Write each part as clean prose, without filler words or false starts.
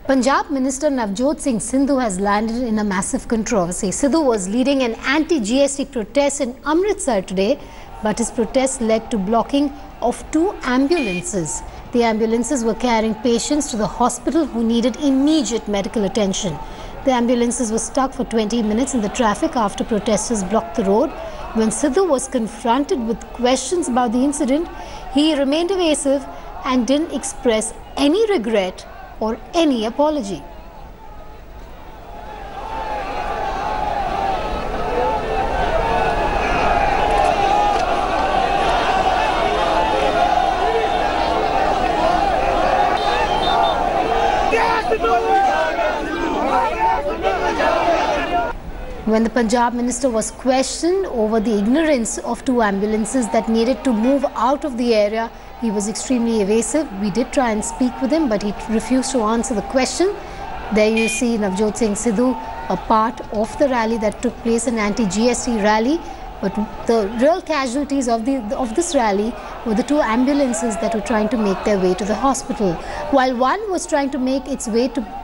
Punjab Minister Navjot Singh Sidhu has landed in a massive controversy. Sidhu was leading an anti-GST protest in Amritsar today, but his protest led to blocking of 2 ambulances. The ambulances were carrying patients to the hospital who needed immediate medical attention. The ambulances were stuck for 20 minutes in the traffic after protesters blocked the road. When Sidhu was confronted with questions about the incident, he remained evasive and didn't express any regret or any apology. When the Punjab minister was questioned over the ignorance of 2 ambulances that needed to move out of the area, he was extremely evasive. We did try and speak with him, but he refused to answer the question. There you see Navjot Singh Sidhu, a part of the rally that took place, an anti-GST rally. But the real casualties of this rally were the 2 ambulances that were trying to make their way to the hospital. While one was trying to make its way to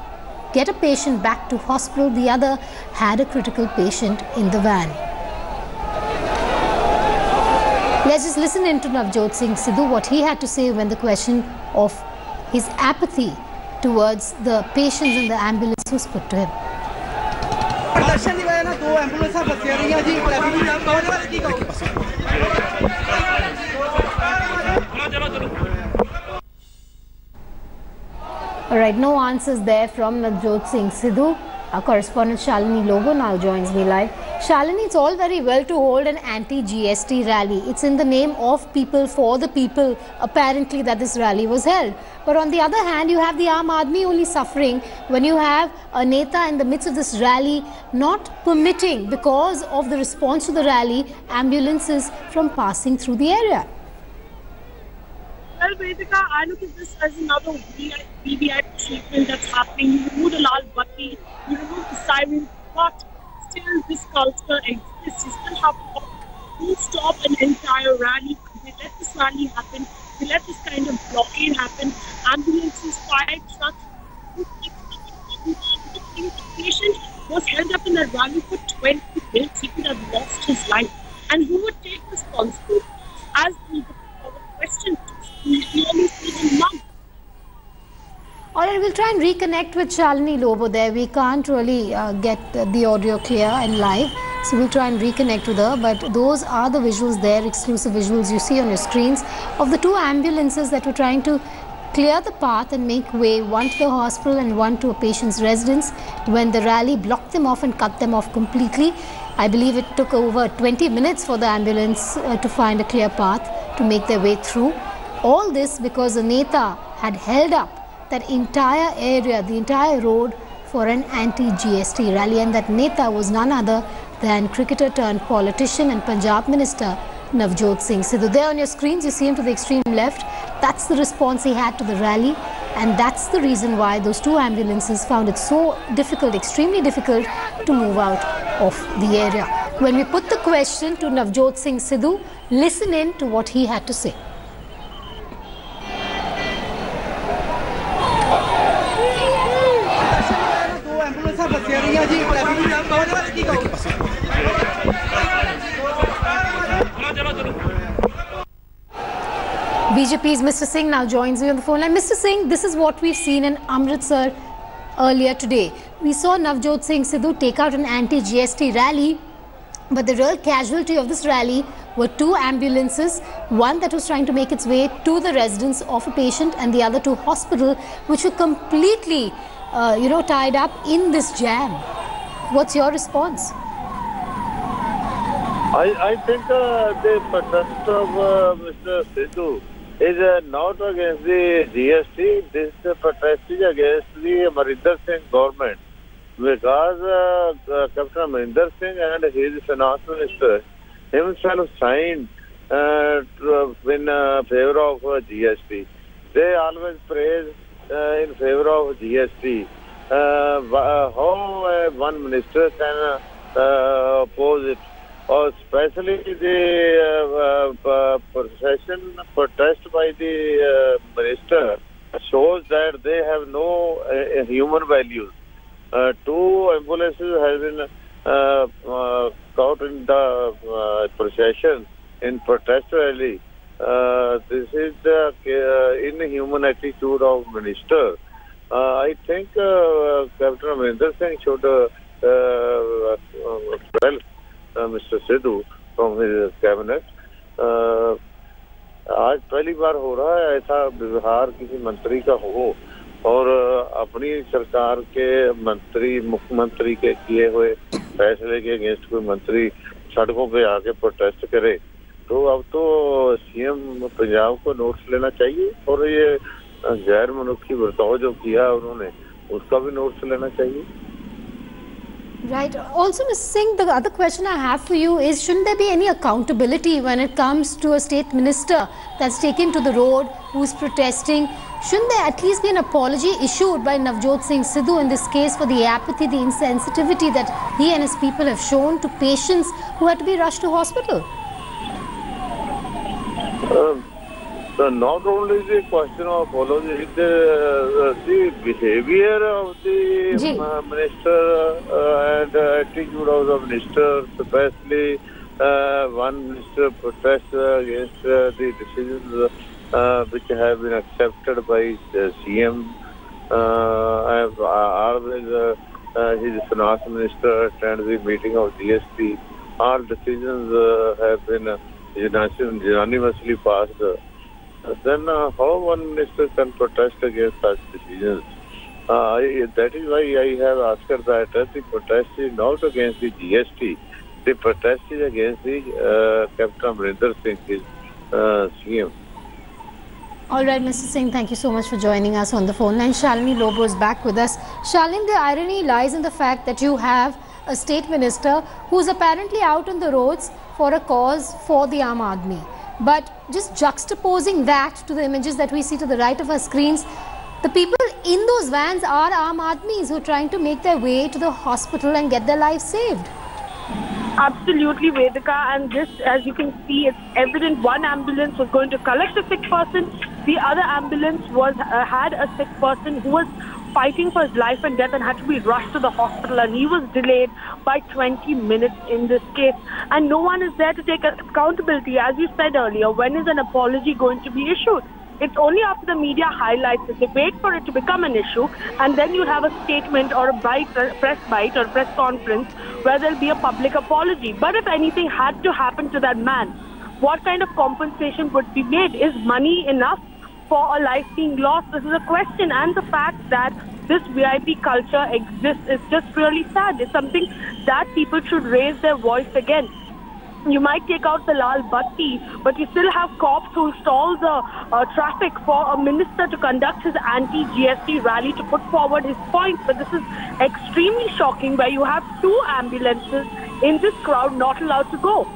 get a patient back to hospital, the other had a critical patient in the van. Let's just listen in to Navjot Singh Sidhu, what he had to say when the question of his apathy towards the patients in the ambulance was put to him. Alright, no answers there from Navjot Singh Sidhu. Our correspondent Shalini Lobo now joins me live. Shalini, it's all very well to hold an anti-GST rally. It's in the name of people, for the people, apparently, that this rally was held. But on the other hand, you have the Aam Aadmi only suffering when you have a Neta in the midst of this rally not permitting, because of the response to the rally, ambulances from passing through the area. Well, Vedika, I look at this as another VVIP treatment that's happening. You remove the Lal Batti, you remove the siren, but still this culture exists. You still have to stop an entire rally. They let this rally happen. They let this kind of blockade happen. Ambulances, fire trucks. The patient was held up in a rally for 20 minutes. He could have lost his life. And who would take responsibility? As the question, we only see the mum. Alright, we'll try and reconnect with Shalini Lobo there. We can't really get the audio clear and live, so we'll try and reconnect with her. But those are the visuals there, exclusive visuals you see on your screens of the 2 ambulances that were trying to clear the path and make way, one to the hospital and one to a patient's residence, when the rally blocked them off and cut them off completely. I believe it took over 20 minutes for the ambulance to find a clear path to make their way through. All this because the Neta had held up that entire area, the entire road, for an anti-GST rally, and that Neta was none other than cricketer turned politician and Punjab Minister Navjot Singh Sidhu. There on your screens you see him to the extreme left. That's the response he had to the rally, and that's the reason why those 2 ambulances found it so difficult, extremely difficult, to move out of the area. When we put the question to Navjot Singh Sidhu, listen in to what he had to say. BJP's Mr. Singh now joins me on the phone line. Mr. Singh, this is what we've seen in Amritsar earlier today. We saw Navjot Singh Sidhu take out an anti-GST rally, but the real casualty of this rally were 2 ambulances, one that was trying to make its way to the residence of a patient and the other to hospital, which were completely tied up in this jam. What's your response? I think the protest of Mr. Sidhu is not against the GST. This protest is against the Amrinder Singh government, because Captain Amrinder Singh and his finance minister himself signed in favor of GST. They always praise in favor of GST. How one minister can oppose it? Or especially the protest by the minister shows that they have no human values. Two ambulances have been caught in the procession in protest rally. This is the inhuman attitude of minister. I think Captain Amrinder Singh should expel Mr. Sidhu from his cabinet. आज पहली बार हो रहा है ऐसा व्यवहार किसी मंत्री का हो और अपनी सरकार के मंत्री मुख्यमंत्री के किए हुए फैसले के अगेंस्ट कोई मंत्री सड़कों पे आके प्रोटेस्ट करे, तो अब तो सीएम पंजाब को नोट्स लेना चाहिए और ये गैर मनुष्य बर्ताव जो किया उन्होंने उसका भी नोट्स लेना चाहिए. Right. Also, Ms. Singh, the other question I have for you is, shouldn't there be any accountability when it comes to a state minister that's taken to the road, who's protesting? Shouldn't there at least be an apology issued by Navjot Singh Sidhu in this case for the apathy, the insensitivity that he and his people have shown to patients who had to be rushed to hospital? Not only the question of apology, the behavior of the minister and attitude of the minister, especially one minister protests against the decisions which have been accepted by the CM. Always his finance minister attends the meeting of GST. All decisions have been unanimously passed. Then how one minister can protest against such decisions? That is why I have asked that the protest is not against the GST. The protest is against the Captain Amrinder Singh, his CM. All right, Mr. Singh, thank you so much for joining us on the phone line. Shalini Lobo is back with us. Shalini, the irony lies in the fact that you have a state minister who's apparently out on the roads for a cause for the Aam Aadmi. But just juxtaposing that to the images that we see to the right of our screens, the people in those vans are Aam Aadmis who are trying to make their way to the hospital and get their lives saved. Absolutely, Vedika, and this, as you can see, it's evident. One ambulance was going to collect a sick person. The other ambulance was had a sick person who was fighting for his life and death and had to be rushed to the hospital, and he was delayed by 20 minutes in this case. And no one is there to take accountability. As you said earlier, when is an apology going to be issued? It's only after the media highlights it. They wait for it to become an issue, and then you have a statement or a press bite or press conference where there'll be a public apology. But if anything had to happen to that man, what kind of compensation would be made? Is money enough for a life being lost? This is a question, and the fact that this VIP culture exists is just really sad. It's something that people should raise their voice against. You might take out the Lal Batti, but you still have cops who stall the traffic for a minister to conduct his anti-GST rally to put forward his point. But this is extremely shocking, where you have two ambulances in this crowd not allowed to go.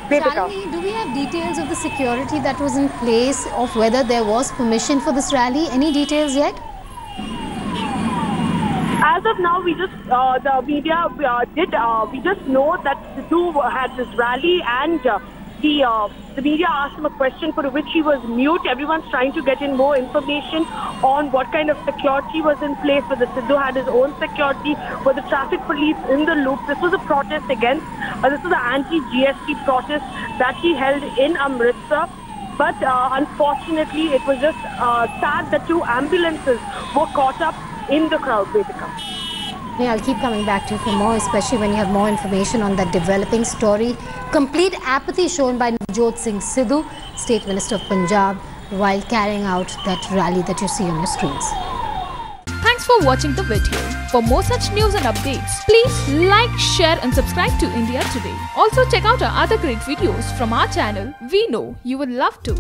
Shalini, do we have details of the security that was in place, of whether there was permission for this rally? Any details yet? As of now, we just the media we just know that Sidhu had this rally, and the media asked him a question for which he was mute. Everyone's trying to get in more information on what kind of security was in place, whether Sidhu had his own security, were the traffic police in the loop. This was a protest against, this was an anti-GST protest that he held in Amritsar. But unfortunately, it was just sad that two ambulances were caught up in the crowd, Vedika. Yeah, I'll keep coming back to you for more, especially when you have more information on that developing story. Complete apathy shown by Navjot Singh Sidhu, State Minister of Punjab, while carrying out that rally that you see on your screens. Thanks for watching the video. For more such news and updates, please like, share and subscribe to India Today. Also check out our other great videos from our channel. We know you will love to.